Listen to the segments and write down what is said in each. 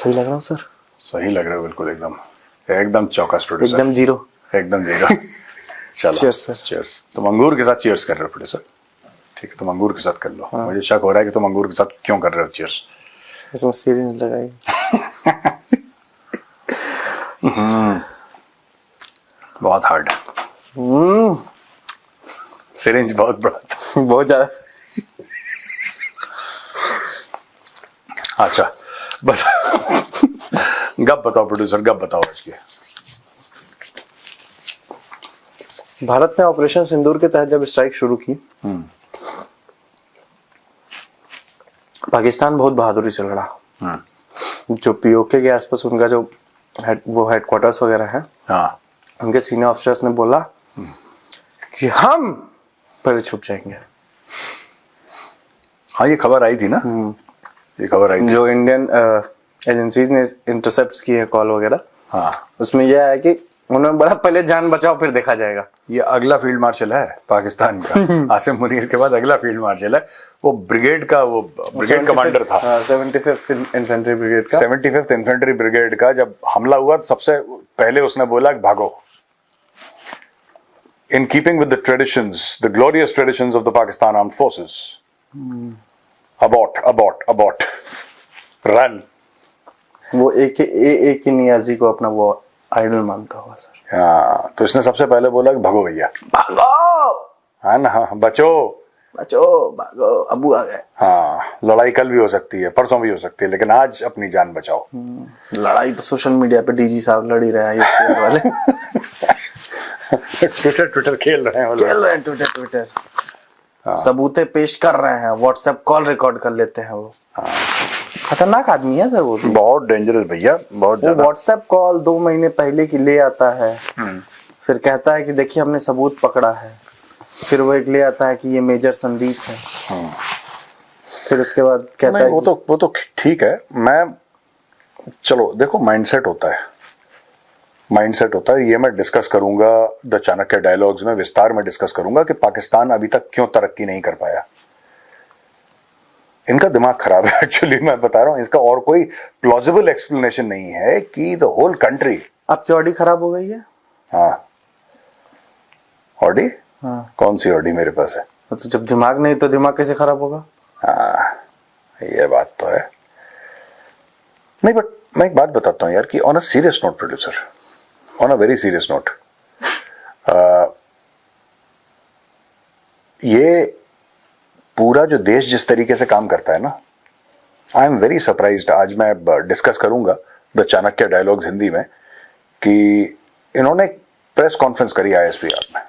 सही लग रहा हूँ सर? सही लग रहा है बिल्कुल, एकदम एकदम चौकस प्रोड्यूसर, एकदम जीरो। एकदम जीरो। चलो चीयर्स सर। चीयर्स। तुम अंगूर के साथ चीयर्स कर रहे हो प्रोड्यूसर, ठीक है, तुम अंगूर के साथ कर लो। मुझे शक हो रहा है कि तुम अंगूर के साथ क्यों कर रहे हो चीयर्स। इसमें सीरिंज लगाई। बहुत हार्ड है, सिरिंज बहुत बड़ा था। बहुत ज्यादा। अच्छा बता, गप बताओ प्रोड्यूसर, गप बताओ इसकी। भारत ने ऑपरेशन सिंदूर के तहत जब स्ट्राइक शुरू की, पाकिस्तान बहुत बहादुरी से लड़ा। जो पीओके के आसपास उनका जो हेडक्वार्टर्स वगैरह है, हाँ, उनके सीनियर ऑफिसर्स ने बोला कि हम पहले छुप जाएंगे। हाँ ये खबर आई थी ना, ये खबर आई थी जो इंडियन एजेंसीज ने इंटरसेप्ट किए कॉल वगैरह, हाँ, उसमें यह है कि उन्होंने बोला पहले जान बचाओ फिर देखा जाएगा। ये अगला फील्ड मार्शल है पाकिस्तान का। आसिम मुनीर के बाद अगला फील्ड मार्शल है। वो ब्रिगेड का, वो ब्रिगेड कमांडर था 75th इन्फेंट्री ब्रिगेड का। 75th इन्फेंट्री ब्रिगेड का जब हमला हुआ तो सबसे पहले उसने बोला भागो। In keeping with the traditions, the glorious traditions of the Pakistan armed forces, abort abort abort, run. वो एक ही नियाजी को अपना वो आइडल मानता हुआ सर। हाँ, तो इसने सबसे पहले बोला कि भागो भैया, भागो, हाँ ना, हाँ, बचो बचो, भागो, अबू आ गए। हाँ, लड़ाई कल भी हो सकती है, परसों भी हो सकती है, लेकिन आज अपनी जान बचाओ। लड़ाई तो सोशल मीडिया पे डीजी साहब लड़ ही रहे हैं ये वाले। ट्विटर खेल रहे हैं, खेल रहे हैं ट्विटर। सबूतें पेश कर रहे हैं, व्हाट्सएप कॉल रिकॉर्ड कर लेते हैं वो। खतरनाक आदमी है सर वो तो। बहुत डेंजरस भैया, बहुत वो व्हाट्सएप कॉल 2 महीने पहले की ले आता है, फिर कहता है कि देखिए हमने सबूत पकड़ा है, फिर वो एक ले आता है कि ये मेजर संदीप है, फिर उसके बाद कहता है वो तो ठीक है। मैं, चलो देखो, माइंडसेट होता है, माइंडसेट होता है। ये मैं डिस्कस करूंगा द चाणक्य डायलॉग्स में, विस्तार में डिस्कस करूंगा कि पाकिस्तान अभी तक क्यों तरक्की नहीं कर पाया। इनका दिमाग खराब है एक्चुअली, मैं बता रहा हूं। इसका और कोई प्लॉजिबल एक्सप्लेनेशन नहीं है कि द होल कंट्री। आपकी ऑडी खराब हो गई है? हाँ, ऑडी? हाँ। कौन सी ऑडी मेरे पास है? तो जब दिमाग नहीं तो दिमाग कैसे खराब होगा? हाँ, ये बात तो है। नहीं, बट मैं एक बात बताता हूं यार कि on a serious note producer, on a very serious note, ये पूरा जो देश जिस तरीके से काम करता है ना, आई एम वेरी सरप्राइज्ड। आज मैं डिस्कस करूंगा द चाणक्य डायलॉग्स हिंदी में कि इन्होंने प्रेस कॉन्फ्रेंस करी ISPR में,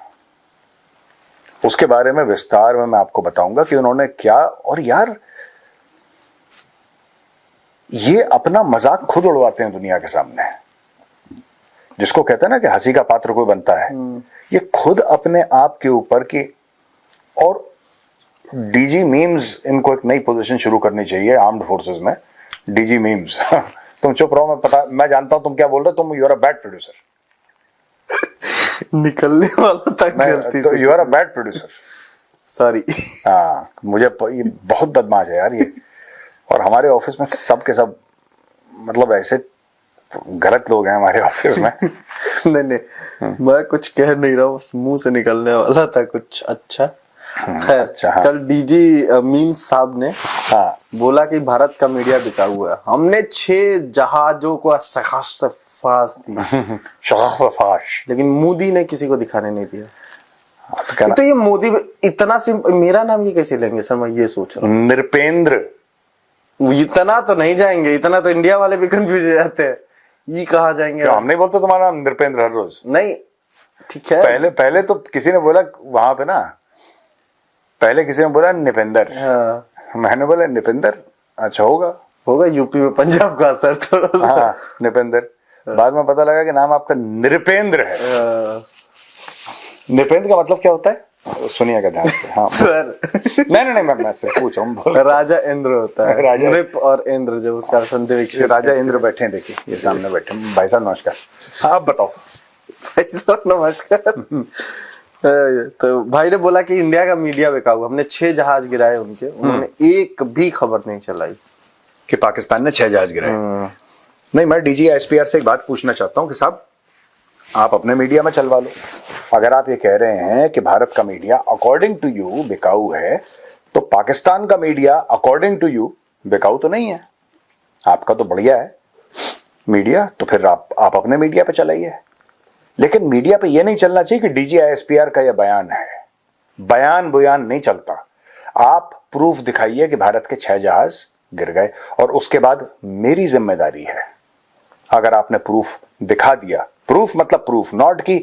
उसके बारे में विस्तार में मैं आपको बताऊंगा कि उन्होंने क्या। और यार ये अपना मजाक खुद उड़वाते हैं दुनिया के सामने, जिसको कहते हैं ना कि हंसी का पात्र कोई बनता है। ये खुद अपने आप के ऊपर की, और डीजी मीम्स, इनको एक नई पोजीशन शुरू करनी चाहिए आर्म्ड फोर्सेस में, डीजी मीम्स। तुम चुप रहो, मैं जानता हूं तुम क्या बोल रहे हो। तुम you are a bad producer. निकलने वाला था गलती तो से। You are a bad producer, sorry. हाँ, मुझे ये बहुत बदमाश है यार ये। और हमारे ऑफिस में सब के सब, मतलब ऐसे गलत लोग हैं हमारे ऑफिस में। नहीं, मैं कुछ कह नहीं रहा हूँ, मुंह से निकलने वाला था कुछ अच्छा। खैर, अच्छा, हाँ। कल डीजी मीम साहब ने बोला कि भारत का मीडिया बिका हुआ है, हमने 6 जहाजों को फांस दी। लेकिन मोदी ने किसी को दिखाने नहीं दिया। तो ये मोदी इतना मेरा नाम ये कैसे लेंगे सर, मैं ये सोच रहा हूँ। नृपेंद्र, इतना तो नहीं जाएंगे, इतना तो इंडिया वाले भी कंफ्यूज हो जाते हैं, ये कहाँ जाएंगे। हम नहीं बोलते तुम्हारा नाम नृपेंद्र हर रोज? नहीं, ठीक है। पहले तो किसी ने बोला वहां पे ना, पहले किसी ने बोला निपेंद्र। हाँ। मैंने बोला निपेंद्र, अच्छा होगा यूपी में पंजाब का असर थोड़ा। हाँ, निपेंद्र। बाद में पता लगा कि नाम आपका नृपेंद्र है। नृपेंद्र का मतलब क्या होता है, सुनिएगा ध्यान से। हाँ सर, नहीं, मैं से पूछ रहा हूँ। राजा इंद्र होता है, राजा नृप और इंद्र, जब उसका संधिविक्षेप। राजा इंद्र बैठे हैं, देखिए ये सामने बैठे। भाई साहब नमस्कार। आप बताओ। भाई साहब नमस्कार। तो भाई ने बोला कि इंडिया का मीडिया बेकाबू, हमने 6 जहाज गिराए उनके, उन्होंने एक भी खबर नहीं चलाई कि पाकिस्तान ने 6 जहाज गिराए। नहीं, मैं डीजी एसपीआर से एक बात पूछना चाहता हूं कि साहब आप अपने मीडिया में चलवा लो। अगर आप ये कह रहे हैं कि भारत का मीडिया अकॉर्डिंग टू यू बिकाऊ है, तो पाकिस्तान का मीडिया अकॉर्डिंग टू यू बिकाऊ तो नहीं है। आपका तो बढ़िया है मीडिया, तो फिर आप अपने मीडिया पे चलाइए। लेकिन मीडिया पे ये नहीं चलना चाहिए कि डीजीआईएसपीआर का यह बयान है, बयान बुयान नहीं चलता। आप प्रूफ दिखाइए कि भारत के 6 जहाज गिर गए, और उसके बाद मेरी जिम्मेदारी है। अगर आपने प्रूफ दिखा दिया, प्रूफ मतलब प्रूफ, नॉट कि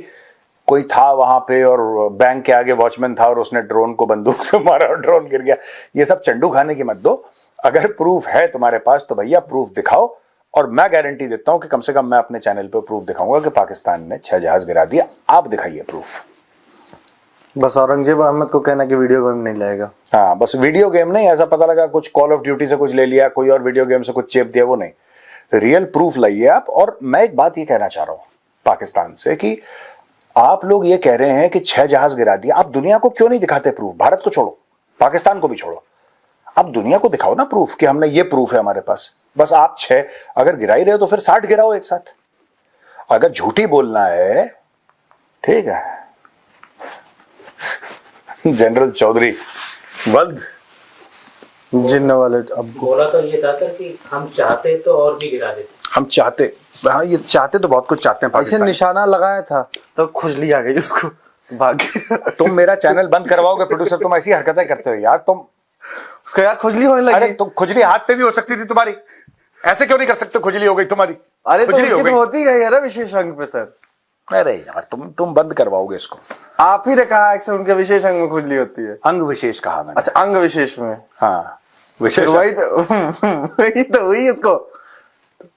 कोई था वहां पे और बैंक के आगे वॉचमैन था और उसने ड्रोन को बंदूक से मारा और ड्रोन गिर गया। ये सब चंडू खाने की मत दो। अगर प्रूफ है तुम्हारे पास तो भैया प्रूफ दिखाओ, और मैं गारंटी देता हूं कि कम से कम मैं अपने चैनल पे प्रूफ दिखाऊंगा कि पाकिस्तान ने 6 जहाज गिरा दिया। आप दिखाइए प्रूफ। बस औरंगजेब अहमद को कहना कि वीडियो गेम नहीं लाएगा। हाँ, बस वीडियो गेम नहीं, ऐसा पता लगा कुछ कॉल ऑफ ड्यूटी से कुछ ले लिया, कोई और वीडियो गेम से कुछ चेप दिया, वो नहीं। रियल प्रूफ लाइए आप। और मैं एक बात ये कहना चाह रहा हूं पाकिस्तान से कि आप लोग ये कह रहे हैं कि 6 जहाज गिरा दिया, आप दुनिया को क्यों नहीं दिखाते प्रूफ? भारत को छोड़ो, पाकिस्तान को भी छोड़ो, आप दुनिया को दिखाओ ना प्रूफ कि हमने ये प्रूफ है हमारे पास। बस आप 6 अगर गिरा ही रहे हो तो फिर 60 गिराओ एक साथ। अगर झूठी बोलना है, ठीक है। जनरल चौधरी वल्द जिन्न वाले अब बोला तो ये था सर कि हम चाहते तो और भी गिरा देते। हम चाहते, हाँ ये चाहते तो बहुत कुछ चाहते हैं ऐसे पाकिस्तान। निशाना लगाया था तो खुजली आ गई उसको, भाग गया। तुम मेरा चैनल बंद करवाओगे प्रोड्यूसर, तुम ऐसी हरकतें करते हो यार तुम। उसको यार खुजली होने अरे लगी। तुम खुजली हाथ पे भी हो सकती थी तुम्हारी, ऐसे क्यों नहीं कर सकते? खुजली हो गई तुम्हारी। अरे तो खुजली हो उनकी गई। तो होती गई है ना विशेष अंग पे सर। अरे यार तुम बंद करवाओगे इसको। आप ही ने कहा कि उनके विशेष अंग में खुजली होती है। अंग विशेष कहा मैंने। अच्छा, अंग विशेश में। हाँ विशेष। वही तो हुई उसको।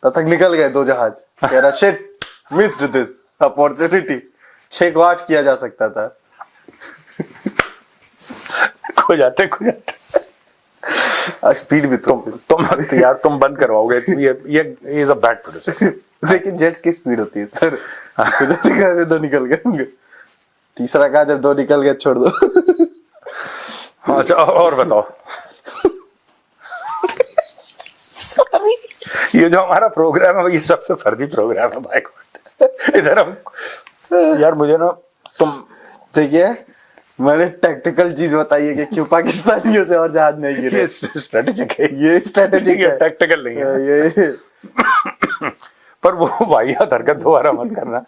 तब तक निकल गए 2 जहाज। कह रहा शिट, मिस्ड दिस अपॉर्चुनिटी। 6 को 8 किया जा सकता था। खो जाते स्पीड भी तुम यार तुम बंद करवाओगे। ये इज अ बैड प्रोड्यूसर। लेकिन जेट्स की स्पीड होती है सर। जैसे 2 निकल गए होंगे, तीसरा कहा जब 2 निकल गए छोड़ दो। अच्छा और बताओ। ये जो हमारा प्रोग्राम है ये सबसे फर्जी प्रोग्राम है भाई। इधर हम यार, मुझे ना तुम देखिए, मैंने टैक्टिकल चीज बताई है कि क्यों पाकिस्तानियों से और जहाज नहीं गिरे। ये स्ट्रेटेजिक है, ये स्ट्रेटेजिक है, टैक्टिकल नहीं है ये। पर वो वाहियात हरकत दोबारा मत करना।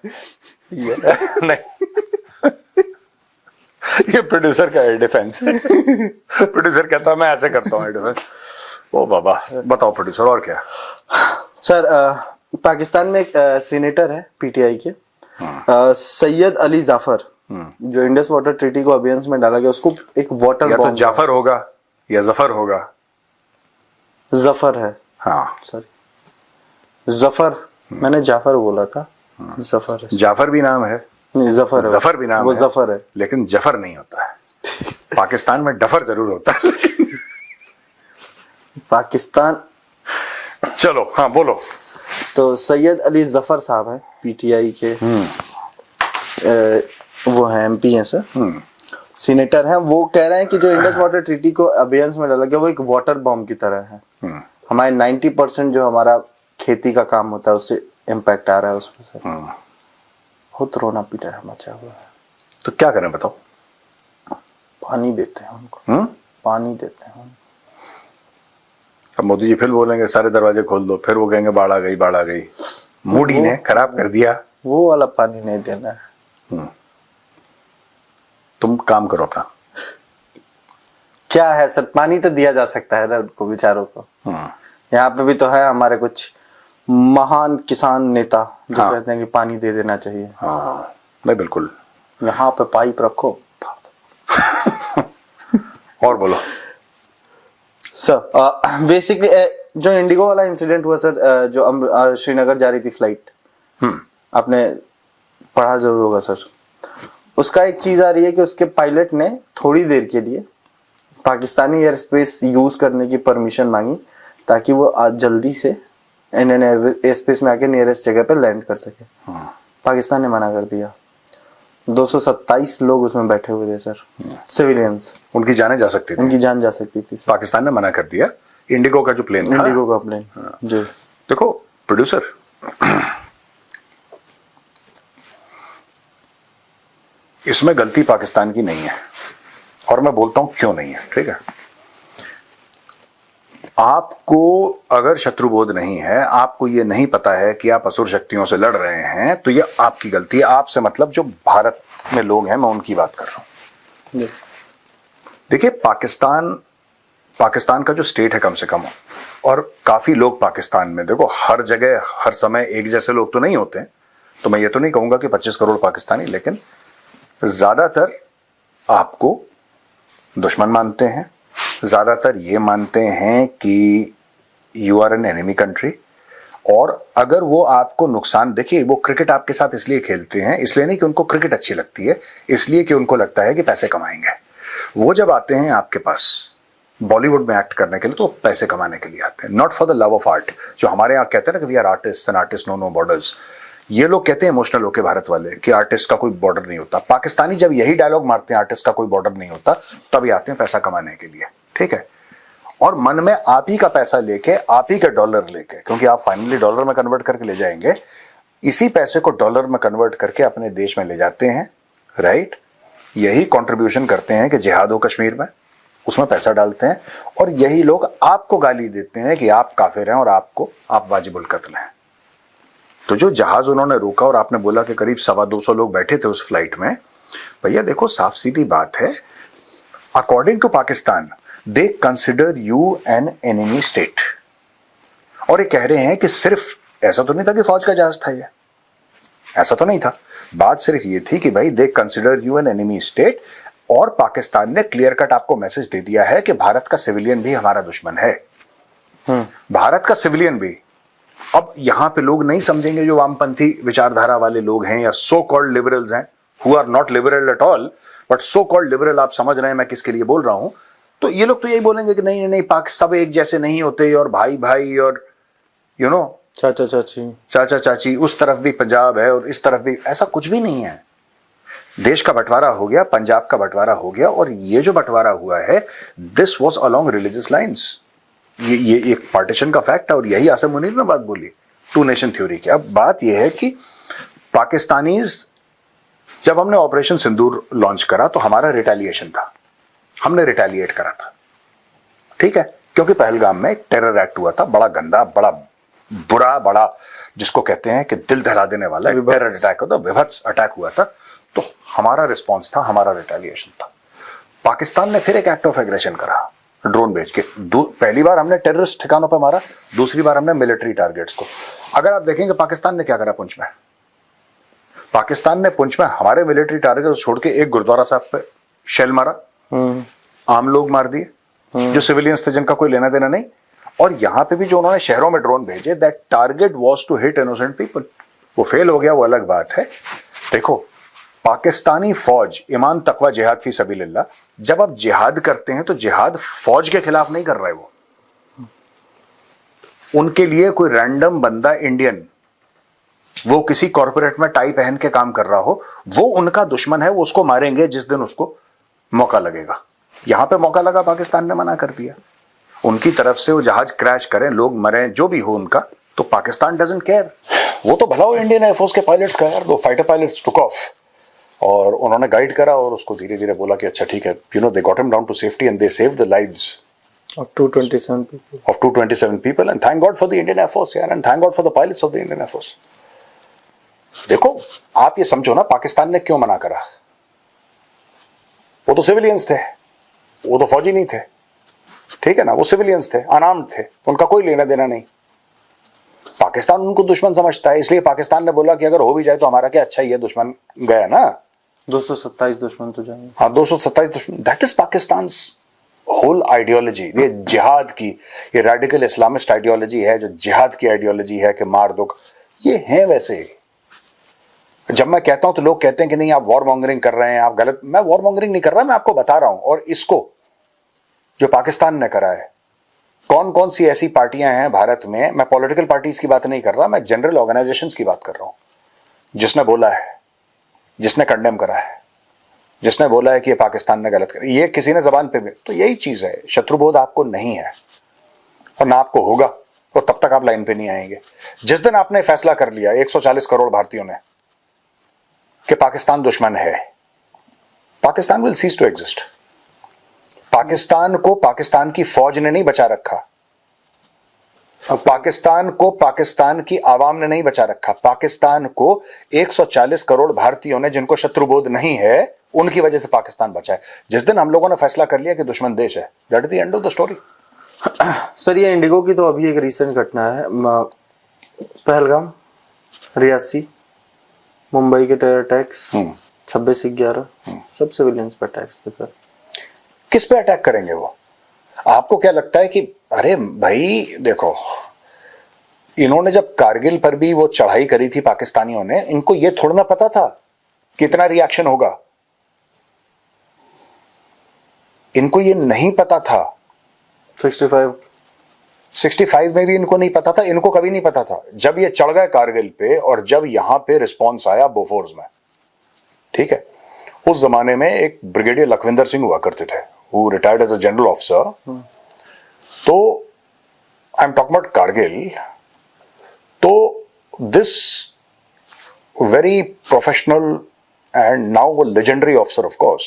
ये नहीं, ये प्रोड्यूसर का डिफेंस है। प्रोड्यूसर कहता है मैं ऐसे करता हूँ डिफेंस। ओ बाबा, बताओ प्रोड्यूसर और क्या? सर पाकिस्तान में एक सीनेटर है पीटीआई के, सैयद अली जाफर, जो इंडस वाटर ट्रीटी को अभियान में डाला गया, उसको एक वाटर या तो बॉम्ब। जाफर होगा या जफर होगा। जफर है हाँ सर, जफर। मैंने जाफर बोला था, जफर है। जाफर भी नाम है, नहीं जफर है, जफर भी नाम वो है, जफर है। लेकिन जफर नहीं होता है। पाकिस्तान में डफर जरूर होता है। पाकिस्तान। चलो हाँ बोलो। तो सैयद अली जफर साहब हैं पीटीआई के, वो हैं एमपी हैं सर, सीनेटर हैं। वो कह रहे हैं कि जो इंडस वाटर ट्रीटी को अभियान में डाला गया वो एक वाटर बॉम्ब की तरह है। हमारे 90% जो हमारा खेती का काम होता है उससे इम्पैक्ट आ रहा है उसमें से। बहुत रोना पीटा मचा हुआ है। तो क्या करें बताओ? पानी देते हैं उनको, पानी देते हैं। अब मोदी जी फिर बोलेंगे सारे दरवाजे खोल दो, फिर वो कहेंगे बाढ़ आ गई, बाढ़ आ गई। मोदी ने खराब कर दिया। वो वाला पानी नहीं देना है। तुम काम करो अपना। क्या है सर, पानी तो दिया जा सकता है ना उनको बेचारों को। यहाँ पे भी तो है हमारे कुछ महान किसान नेता जो कहते हैं कि पानी दे देना चाहिए। हाँ नहीं बिल्कुल। यहाँ पे पाइप रखो। और बोलो सर। बेसिकली जो इंडिगो वाला इंसिडेंट हुआ सर, जो श्रीनगर जा रही थी फ्लाइट, आपने पढ़ा जरूर होगा सर। उसका एक चीज आ रही है कि उसके पायलट ने थोड़ी देर के लिए पाकिस्तानी एयर स्पेस यूज करने की परमिशन मांगी ताकि वो जल्दी से इंडियन एयर स्पेस में आके नियरेस्ट जगह पे लैंड कर सके। पाकिस्तान ने मना कर दिया। 227 लोग उसमें बैठे हुए थे सर, सिविलियंस। उनकी जाने जा सकती थी, उनकी जान जा सकती थी। पाकिस्तान ने मना कर दिया। इंडिगो का जो प्लेन था, इंडिगो का प्लेन। जी देखो प्रोड्यूसर, इसमें गलती पाकिस्तान की नहीं है और मैं बोलता हूं क्यों नहीं है। ठीक है, आपको अगर शत्रुबोध नहीं है, आपको ये नहीं पता है कि आप असुर शक्तियों से लड़ रहे हैं, तो ये आपकी गलती है। आपसे मतलब जो भारत में लोग हैं, मैं उनकी बात कर रहा हूं। देखिए, पाकिस्तान का जो स्टेट है कम से कम, और काफी लोग पाकिस्तान में, देखो हर जगह हर समय एक जैसे लोग तो नहीं होते हैं, तो मैं ये तो नहीं कहूंगा कि 25 करोड़ पाकिस्तानी, लेकिन ज्यादातर आपको दुश्मन मानते हैं, ज्यादातर ये मानते हैं कि you are an enemy country. और अगर वो आपको नुकसान, देखिए वो क्रिकेट आपके साथ इसलिए खेलते हैं, इसलिए नहीं कि उनको क्रिकेट अच्छी लगती है, इसलिए कि उनको लगता है कि पैसे कमाएंगे। वो जब आते हैं आपके पास बॉलीवुड में एक्ट करने के लिए, तो पैसे कमाने के लिए आते हैं, not for the love of art. जो हमारे यहाँ कहते हैं ना कि we are artist and artist know no borders, ये लोग कहते हैं इमोशनल होके भारत वाले कि आर्टिस्ट का कोई बॉर्डर नहीं होता। पाकिस्तानी जब यही डायलॉग मारते हैं आर्टिस्ट का कोई बॉर्डर नहीं होता, तभी आते हैं पैसा कमाने के लिए। ठीक है, और मन में आप ही का पैसा लेके, आप ही का डॉलर लेके, क्योंकि आप फाइनली डॉलर में कन्वर्ट करके ले जाएंगे, इसी पैसे को डॉलर में कन्वर्ट करके अपने देश में ले जाते हैं। राइट, यही कंट्रीब्यूशन करते हैं कि जिहाद हो कश्मीर में, उसमें पैसा डालते हैं, और यही लोग आपको गाली देते हैं कि आप काफिर हैं और आप वाजिबुल कत्ल हैं। तो जो जहाज उन्होंने रोका और आपने बोला कि करीब 225 लोग बैठे थे उस फ्लाइट में, भैया देखो साफ सीधी बात है, according to Pakistan they consider you an enemy state. और ये कह रहे हैं कि सिर्फ ऐसा तो नहीं था कि फौज का जहाज था, ये ऐसा तो नहीं था। बात सिर्फ ये थी कि भाई दे consider you an enemy state, और पाकिस्तान ने क्लियर कट आपको मैसेज दे दिया है कि भारत का सिविलियन भी हमारा दुश्मन है। भारत का सिविलियन भी। अब यहां पे लोग नहीं समझेंगे, जो वामपंथी विचारधारा वाले लोग हैं या सो कॉल्ड लिबरल्स हैं, who are not liberal at all, but so called liberal, आप समझ रहे हैं मैं किसके लिए बोल रहा हूं। तो ये लोग तो यही बोलेंगे कि नहीं नहीं, पाकिस्तान सब एक जैसे नहीं होते, और भाई भाई, और यू नो चाचा चाची, चाचा चाची, उस तरफ भी पंजाब है और इस तरफ भी, ऐसा कुछ भी नहीं है। देश का बंटवारा हो गया, पंजाब का बंटवारा हो गया, और ये जो बंटवारा हुआ है, this was along religious lines. ये एक पार्टीशन का फैक्ट है, और यही आसिम मुनीर ने बात बोली, टू नेशन थ्योरी की। अब बात यह है कि पाकिस्तानीज, जब हमने ऑपरेशन सिंदूर लॉन्च करा तो हमारा रिटेलिएशन था, हमने रिटेलिएट करा था। ठीक है, क्योंकि पहलगाम में एक टेरर एक्ट हुआ था, बड़ा गंदा, बड़ा बुरा, बड़ा जिसको कहते हैं कि दिल दहला देने वाला टेरर अटैक होता, विभत्स अटैक हुआ था। तो हमारा रिस्पॉन्स था, हमारा रिटेलिएशन था। पाकिस्तान ने फिर एक एक्ट ऑफ एग्रेशन करा, ड्रोन भेज के। पहली बार हमने टेररिस्ट ठिकानों पर मारा, दूसरी बार हमने मिलिट्री टारगेट्स को। अगर आप देखेंगे पाकिस्तान ने क्या करा पुंछ में, पाकिस्तान ने पुंछ में हमारे मिलिट्री टारगेट छोड़ के एक गुरुद्वारा साहब पे शेल मारा, आम लोग मार दिए जो सिविलियंस थे, जिनका कोई लेना देना नहीं। और यहां पे भी जो उन्होंने शहरों में ड्रोन भेजे, that target was to hit innocent people. वो फेल हो गया, वो अलग बात है। देखो, पाकिस्तानी फौज, ईमान तकवा जिहाद फी सबीलिल्लाह, जब आप जिहाद करते हैं तो जिहाद फौज के खिलाफ नहीं कर रहे, वो उनके लिए कोई रैंडम बंदा इंडियन, वो किसी कॉर्पोरेट में टाई पहन के काम कर रहा हो, वो उनका दुश्मन है, वो उसको मारेंगे जिस दिन उसको मौका लगेगा। यहां पे मौका लगा, पाकिस्तान ने मना कर दिया। उनकी तरफ से वो जहाज क्रैश करें, लोग मरें, जो भी हो उनका, तो पाकिस्तान डजंट केयर। वो तो भला हो इंडियन एयरफोर्स के पायलट्स का यार, दो फाइटर पायलट्स टुक ऑफ और उन्होंने गाइड करा और उसको धीरे धीरे बोला कि अच्छा ठीक है, you know, they got him down to safety and they saved the lives of 227 people. of 227 people, and thank God for the Indian Air Force यार, and thank God for the pilots of the Indian Air Force. देखो, आप ये समझो ना, पाकिस्तान ने क्यों मना करा? वो तो सिविलियंस थे, वो तो फौजी नहीं थे, ठीक है ना, वो सिविलियंस थे, अनार्म्ड थे, उनका कोई लेना देना नहीं। पाकिस्तान उनको दुश्मन समझता है, इसलिए पाकिस्तान ने बोला कि अगर हो भी जाए तो हमारा क्या, अच्छा ही है, दुश्मन गया ना। 227 दुश्मन तो जाएंगे। हाँ, 227 दुश्मन। That is Pakistan whole ideology. ये जिहाद की, ये रेडिकल इस्लामिस्ट आइडियोलॉजी है, जो जिहाद की आइडियोलॉजी है कि मार दो, ये है वैसे। जब मैं कहता हूं तो लोग कहते हैं कि नहीं आप वॉर मॉन्गरिंग कर रहे हैं, आप गलत। मैं वॉर मॉन्गरिंग नहीं कर रहा, मैं आपको बता रहा हूं। और इसको जो पाकिस्तान ने करा है, कौन कौन सी ऐसी पार्टियां हैं भारत में, मैं पॉलिटिकल पार्टीज की बात नहीं कर रहा, मैं जनरल ऑर्गेनाइजेशंस की बात कर रहा हूं, जिसने बोला है, जिसने कंडेम करा है, जिसने बोला है कि ये पाकिस्तान ने गलत करा, ये किसी ने जबान पे भी। तो यही चीज है, शत्रुबोध आपको नहीं है और ना आपको होगा, तो तब तक आप लाइन पे नहीं आएंगे। जिस दिन आपने फैसला कर लिया 140 करोड़ भारतीयों ने कि पाकिस्तान दुश्मन है, Pakistan will cease to exist. Pakistan को पाकिस्तान की फौज ने नहीं बचा रखा, पाकिस्तान को पाकिस्तान की आवाम ने नहीं बचा रखा, पाकिस्तान को 140 करोड़ भारतीयों ने, जिनको शत्रुबोध नहीं है, उनकी वजह से पाकिस्तान बचा है। जिस दिन हम लोगों ने फैसला कर लिया कि दुश्मन देश है, that is the end of the story. Sir ये इंडिगो की तो अभी एक रिसेंट घटना है, पहलगाम, रियासी, मुंबई के टेरर अटैक्स, 26/11 सब सिविलियंस पर अटैक्स थे सर। किस पे अटैक करेंगे वो? आपको क्या लगता है कि अरे भाई देखो, इन्होंने जब कारगिल पर भी वो चढ़ाई करी थी पाकिस्तानियों ने, इनको ये थोड़ा ना पता था कितना रिएक्शन होगा, इनको ये नहीं पता था। 65 में भी इनको नहीं पता था, इनको कभी नहीं पता था। जब ये चढ़ गए कारगिल पे और जब यहां पे रिस्पॉन्स आया बोफोर्स में, ठीक है, उस जमाने में एक ब्रिगेडियर लखविंदर सिंह हुआ करते थे, who retired as a general officer. तो I am talking about Kargil. तो this very professional and now legendary officer of course,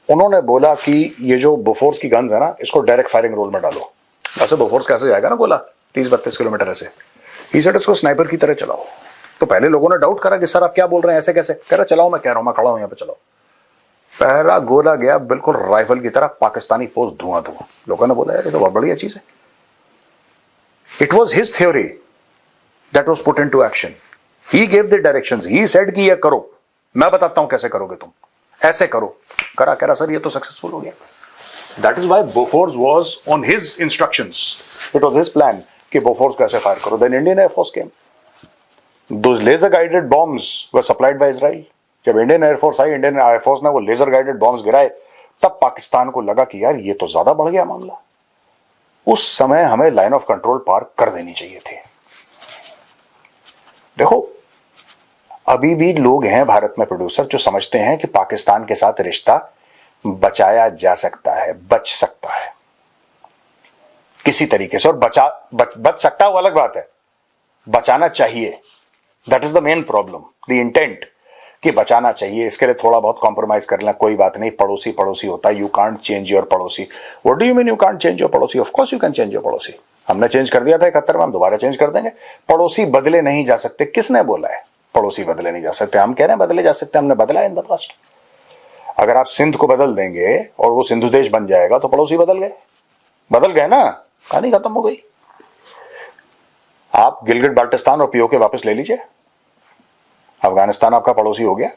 उन्होंने बोला कि ये जो बोफोर्स की गन्स है ना, इसको डायरेक्ट फायरिंग रोल में डालो। ऐसे बोफोर्स कैसे जाएगा ना गोला 30-32 किलोमीटर ऐसे, ही सेड इसको स्नाइपर की तरह चलाओ। तो पहले लोगों ने डाउट करा कि सर आप क्या बोल रहे हैं, ऐसे कैसे? कह रहा चलाओ, मैं कह रहा हूं, मैं खड़ा हूं यहाँ पे, चलाओ। पहला गोला गया बिल्कुल राइफल की तरह, पाकिस्तानी पोस्ट धुआं धुआं। लोगों ने बोला यार ये तो बहुत बढ़िया चीज है। It was his theory that was put in to action. He gave the directions, he said कि ये करो, मैं बताता हूं कैसे करोगे तुम, ऐसे करो। करा, कह रहा सर ये तो सक्सेसफुल हो गया। That is why Bofors was on his instructions, it was his plan कि बोफोर्स कैसे फायर करो। Then Indian air force came, those laser guided bombs were supplied by Israel. जब इंडियन एयरफोर्स आई, इंडियन एयरफोर्स ने वो laser guided bombs गिराए, तब पाकिस्तान को लगा कि यार ये तो ज्यादा बढ़ गया मामला। उस समय हमें लाइन ऑफ कंट्रोल पार कर देनी चाहिए थी। देखो अभी भी लोग हैं भारत में प्रोड्यूसर जो समझते हैं कि पाकिस्तान के साथ रिश्ता बचाया जा सकता है, बच सकता है किसी तरीके से, और बच सकता है वो अलग बात है, बचाना चाहिए। That is the main problem, the intent कि बचाना चाहिए। इसके लिए थोड़ा बहुत कॉम्प्रोमाइज कर लेना, कोई बात नहीं, पड़ोसी पड़ोसी होता है। यू कांट चेंज योर पड़ोसी। What do you mean you can't change your पड़ोसी? Of course you can change your पड़ोसी। हमने चेंज कर दिया था 71 में, हम दोबारा चेंज कर देंगे। पड़ोसी बदले नहीं जा सकते। किसने बोला है पड़ोसी बदले नहीं जा सकते? हम कह रहे हैं बदले जा सकते, हमने बदला है इन द पास्ट। अगर आप सिंध को बदल देंगे और वो सिंधु देश बन जाएगा तो पड़ोसी बदल गए ना, कहानी खत्म हो गई। आप गिलगिट बाल्टिस्तान और पीओके वापस ले लीजिए, अफगानिस्तान आपका पड़ोसी हो गया,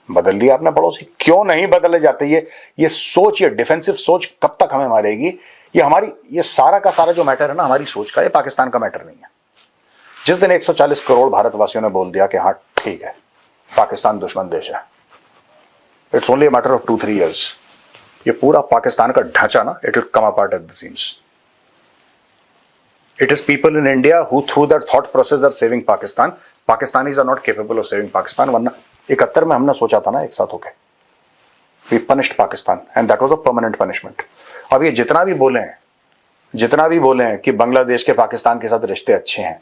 बदल लिया आपने पड़ोसी। क्यों नहीं बदले जाते? ये सोच, ये डिफेंसिव सोच कब तक हमें मारेगी? ये सारा का सारा जो मैटर है ना हमारी सोच का, ये पाकिस्तान का मैटर नहीं है। जिस दिन 140 करोड़ भारतवासियों ने बोल दिया कि हाँ ठीक है पाकिस्तान दुश्मन देश है, it's only a matter of 2-3 years, ये पूरा पाकिस्तान का ढांचा ना, it will come apart at the seems. It is people in India who through that thought process are saving Pakistan. Pakistanis are not capable of saving Pakistan. वरना 71 में हमने सोचा था ना एक साथ होके, we punished Pakistan and that was a permanent punishment. अब ये जितना भी बोले हैं कि बांग्लादेश के पाकिस्तान के साथ रिश्ते अच्छे हैं,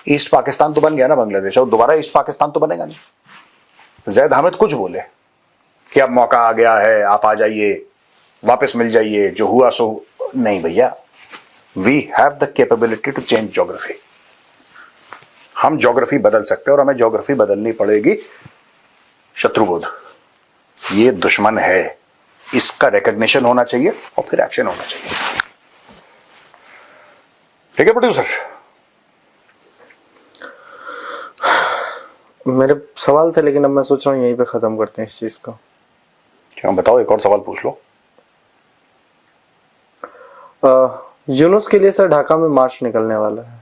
ईस्ट पाकिस्तान तो बन गया ना बांग्लादेश, और दोबारा ईस्ट पाकिस्तान तो बनेगा नहीं। जैद हामिद कुछ बोले कि अब मौका आ गया है, आप आ जाइए, वापस मिल जाइए, जो हुआ सो नहीं भैया। We have the capability to change geography. हम ज्योग्राफी बदल सकते हैं और हमें ज्योग्राफी बदलनी पड़ेगी। शत्रुबोध, ये दुश्मन है, इसका रिकॉग्निशन होना चाहिए और फिर एक्शन होना चाहिए। ठीक है प्रोड्यूसर? मेरे सवाल थे लेकिन अब मैं सोच रहा हूँ यहीं पे खत्म करते हैं इस चीज को। क्यों, बताओ, एक और सवाल पूछ लो। यूनुस के लिए सर ढाका में मार्च निकलने वाला है।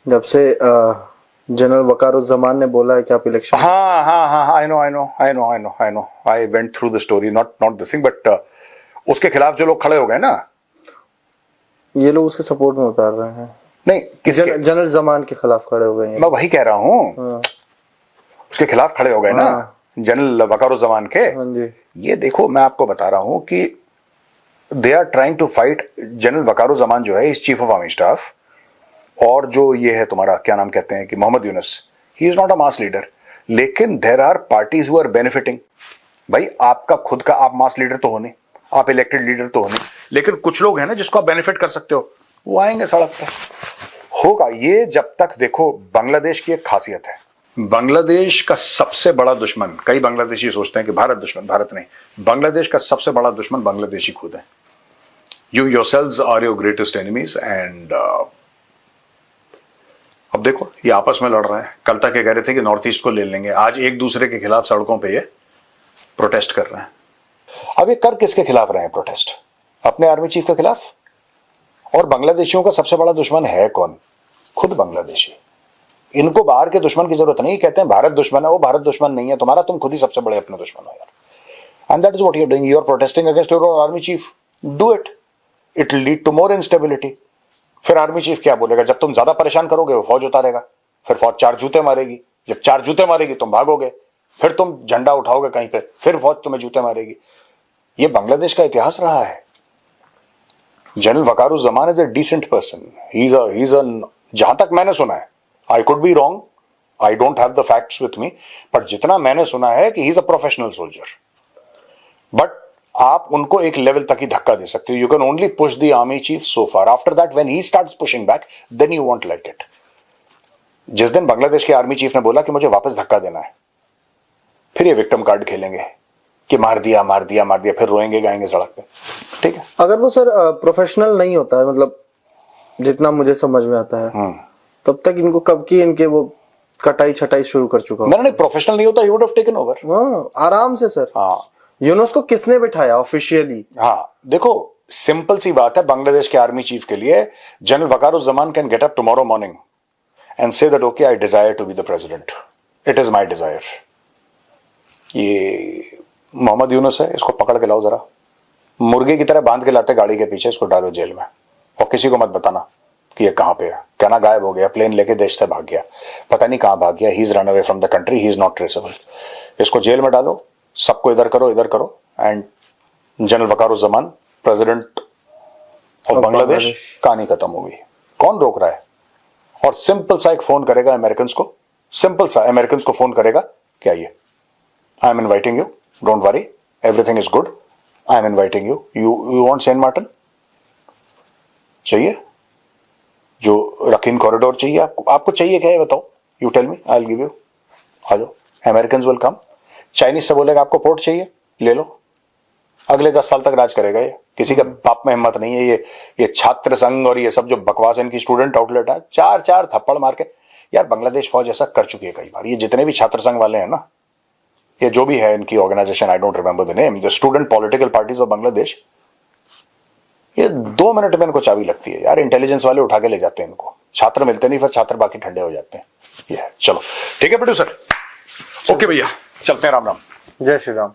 जब से जनरल वकारुज्जमान ने बोला है कि आप इलेक्शन, हाँ, I know. I went through the story, not this thing, but उसके खिलाफ जो लोग खड़े हो गए ना, ये लोग उसके सपोर्ट में उतार रहे हैं। नहीं, जनरल जमान के खिलाफ खड़े हो गए हैं। मैं वही कह रहा हूँ, उसके खिलाफ खड़े हो गए ना, जनरल वकारुज्जमान के। हाँ जी। ये देखो, मैं आपको बता रहा हूँ कि they are trying to fight general Wakeruzzaman जो है, इस चीफ ऑफ आर्मी स्टाफ, और जो ये है तुम्हारा क्या नाम कहते हैं कि Muhammad Yunus, he is not a mass leader, लेकिन there are parties who are benefiting. भाई आपका खुद का आप मास लीडर तो हो नहीं, आप इलेक्टेड लीडर तो हो नहीं, लेकिन कुछ लोग हैं ना जिसको आप बेनिफिट कर सकते हो, वो आएंगे सड़क पे। होगा ये जब तक, देखो बांग्लादेश की एक खासियत है, बांग्लादेश का सबसे बड़ा दुश्मन, कई बांग्लादेशी सोचते हैं कि भारत दुश्मन, भारत नहीं, बांग्लादेश का सबसे बड़ा दुश्मन बांग्लादेशी खुद है। You yourselves are your greatest enemies and अब देखो ये आपस में लड़ रहे हैं। कल तक ये कह रहे थे कि नॉर्थ ईस्ट को ले लेंगे, आज एक दूसरे के खिलाफ सड़कों पे ये प्रोटेस्ट कर रहे हैं। अब ये कर किसके खिलाफ रहे हैं प्रोटेस्ट? अपने आर्मी चीफ के खिलाफ। और बांग्लादेशियों का सबसे बड़ा दुश्मन है कौन? खुद बांग्लादेशी। इनको बाहर के दुश्मन की जरूरत नहीं, कहते हैं भारत दुश्मन है, वो भारत दुश्मन नहीं है तुम्हारा, तुम खुद ही सबसे बड़े अपने दुश्मन हो यार। And that is what you are doing, you are protesting against your army chief, do it, it will lead to more instability. फिर आर्मी चीफ क्या बोलेगा? जब तुम ज्यादा परेशान करोगे वो फौज उतारेगा, फिर फौज 4 जूते मारेगी, जब 4 जूते मारेगी तुम भागोगे, फिर तुम झंडा उठाओगे कहीं पे, फिर फौज तुम्हें जूते मारेगी। ये बांग्लादेश का इतिहास रहा है। General Wakeruzzaman is a decent person, he is जहां तक मैंने सुना है, I could be wrong, I don't have the facts with me, but जितना मैंने सुना है कि he is a professional soldier. But आप उनको एक लेवल तक ही धक्का दे सकते हो, you can only push the army chief so far, after that when he starts pushing back then you won't like it. जिस दिन बांग्लादेश के आर्मी चीफ ने बोला कि मुझे वापस धक्का देना है, फिर ये विक्टिम कार्ड खेलेंगे कि मार दिया मार दिया मार दिया, फिर रोएंगे गाएंगे सड़क पे। ठीक है, अगर वो सर प्रोफेशनल नहीं होता है, मतलब जितना मुझे समझ में आता है, तब तक इनको कब की इनके वो कटाई छटाई शुरू कर चुका। नहीं प्रोफेशनल नहीं होता, he would have taken over आराम से सर। हाँ, यूनुस को किसने बिठाया ऑफिशियली? हाँ देखो सिंपल सी बात है, बांग्लादेश के आर्मी चीफ के लिए general Wakeruzzaman can get up tomorrow morning and say that okay I desire to be the president, it is my desire. ये मोहम्मद यूनुस है, इसको पकड़ के लाओ जरा, मुर्गे की तरह बांध के लाते गाड़ी के पीछे, इसको डालो जेल में, और किसी को मत बताना कि ये कहां पे है, कहना गायब हो गया, प्लेन लेके देश से भाग गया, पता नहीं कहां भाग गया, he is run away from the country, he is not traceable. इसको जेल में डालो, सबको इधर करो, and general Wakeruzzaman president of Bangladesh, कहानी खत्म हो गई। कौन रोक रहा है? और सिंपल सा एक फोन करेगा अमेरिकन को, सिंपल सा अमेरिकन को फोन करेगा, क्या ये I am inviting you, don't worry, everything is good, I am inviting you, you want Saint Martin चाहिए, जो रखीन कॉरिडोर चाहिए आपको चाहिए क्या है बताओ, you tell me, I will give you, आ जाओ, अमेरिकन विल कम। चाइनीज से बोलेगा आपको पोर्ट चाहिए, ले लो, अगले 10 साल तक राज करेगा ये, किसी का बाप में हिम्मत नहीं है। ये छात्र संघ और ये सब जो बकवास इनकी स्टूडेंट आउटलेट है, 4 थप्पड़ मार के, यार बांग्लादेश फौज ऐसा कर चुकी है कई बार। ये जितने भी छात्र संघ वाले हैं ना, ये जो भी है इनकी organisation, I don't remember the name, the student political parties of Bangladesh, ये 2 मिनट में इनको चाबी लगती है यार, इंटेलिजेंस वाले उठा के ले जाते हैं इनको, छात्र मिलते नहीं, फिर छात्र बाकी ठंडे हो जाते हैं। ये चलो ठीक है प्रोड्यूसर, ओके भैया चलते हैं, राम राम, जय श्री राम।